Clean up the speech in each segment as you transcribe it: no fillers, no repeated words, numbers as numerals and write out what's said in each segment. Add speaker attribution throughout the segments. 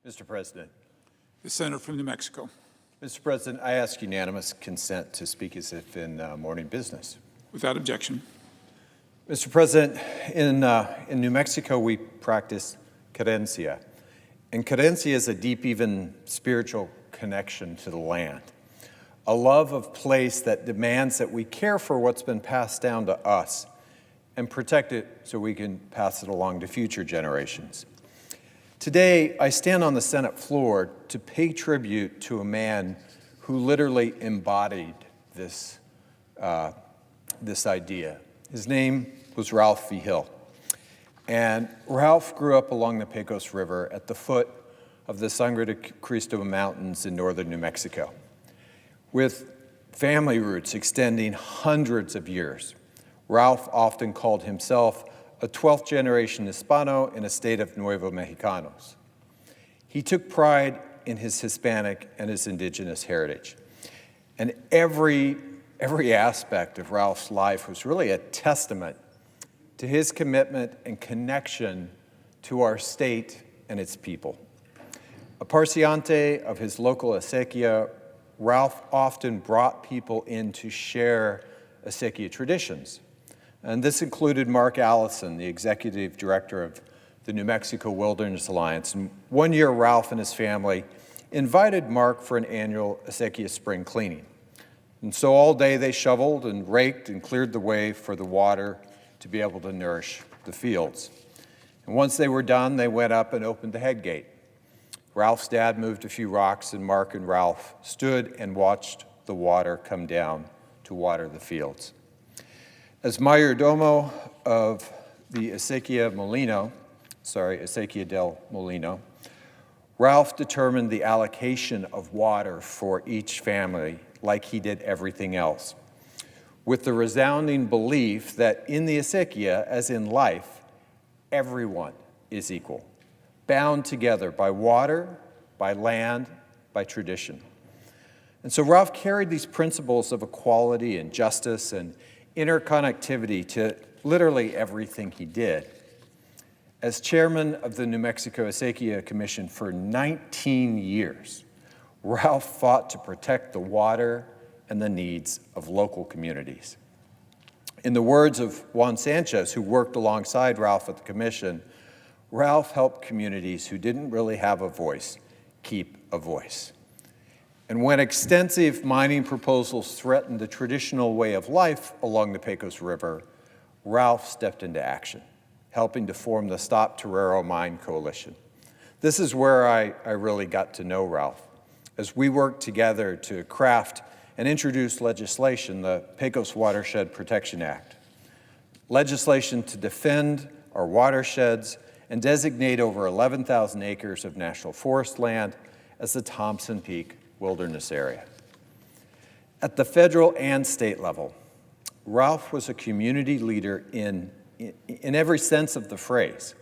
Speaker 1: Mr. President.
Speaker 2: The senator from New Mexico.
Speaker 1: Mr. President, I ask unanimous consent to speak as if in morning business.
Speaker 2: Without objection.
Speaker 1: Mr. President, in New Mexico, we practice querencia. And querencia is a deep, even spiritual connection to the land. A love of place that demands that we care for what's been passed down to us and protect it so we can pass it along to future generations. Today, I stand on the Senate floor to pay tribute to a man who literally embodied this idea. His name was Ralph Vigil. And Ralph grew up along the Pecos River at the foot of the Sangre de Cristo Mountains in northern New Mexico, with family roots extending hundreds of years. Ralph often called himself a 12th generation Hispano in a state of Nuevo Mexicanos. He took pride in his Hispanic and his indigenous heritage. And every aspect of Ralph's life was really a testament to his commitment and connection to our state and its people. A parciante of his local acequia, Ralph often brought people in to share acequia traditions. And this included Mark Allison, the executive director of the New Mexico Wilderness Alliance. And one year, Ralph and his family invited Mark for an annual acequia spring cleaning. And so all day they shoveled and raked and cleared the way for the water to be able to nourish the fields. And once they were done, they went up and opened the head gate. Ralph's dad moved a few rocks, and Mark and Ralph stood and watched the water come down to water the fields. As mayordomo of the Acequia del Molino, Ralph determined the allocation of water for each family like he did everything else, with the resounding belief that in the acequia, as in life, everyone is equal, bound together by water, by land, by tradition. And so Ralph carried these principles of equality and justice and interconnectivity to literally everything he did. As chairman of the New Mexico Acequia Commission for 19 years, Ralph fought to protect the water and the needs of local communities. In the words of Juan Sanchez, who worked alongside Ralph at the commission, Ralph helped communities who didn't really have a voice keep a voice. And when extensive mining proposals threatened the traditional way of life along the Pecos River, Ralph stepped into action, helping to form the Stop Torero Mine Coalition. This is where I really got to know Ralph, as we worked together to craft and introduce legislation, the Pecos Watershed Protection Act, legislation to defend our watersheds and designate over 11,000 acres of national forest land as the Thompson Peak Wilderness Area. At the federal and state level, Ralph was a community leader in every sense of the phrase,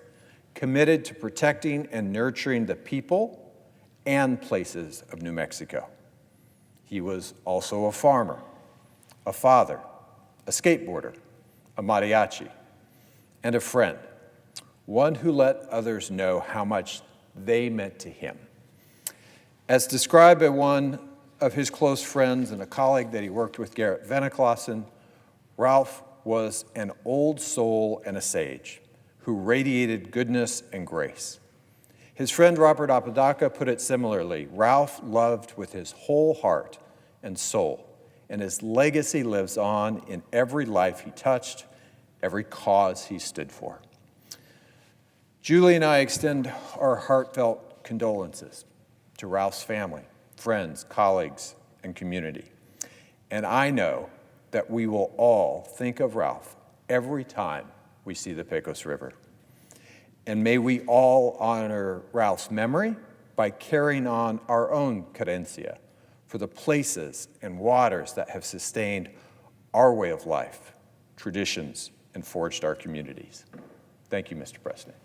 Speaker 1: committed to protecting and nurturing the people and places of New Mexico. He was also a farmer, a father, a skateboarder, a mariachi, and a friend, one who let others know how much they meant to him. As described by one of his close friends and a colleague that he worked with, Garrett Veneklassen, Ralph was an old soul and a sage who radiated goodness and grace. His friend Robert Apodaca put it similarly: Ralph loved with his whole heart and soul, and his legacy lives on in every life he touched, every cause he stood for. Julie and I extend our heartfelt condolences to Ralph's family, friends, colleagues, and community. And I know that we will all think of Ralph every time we see the Pecos River. And may we all honor Ralph's memory by carrying on our own querencia for the places and waters that have sustained our way of life, traditions, and forged our communities. Thank you, Mr. President.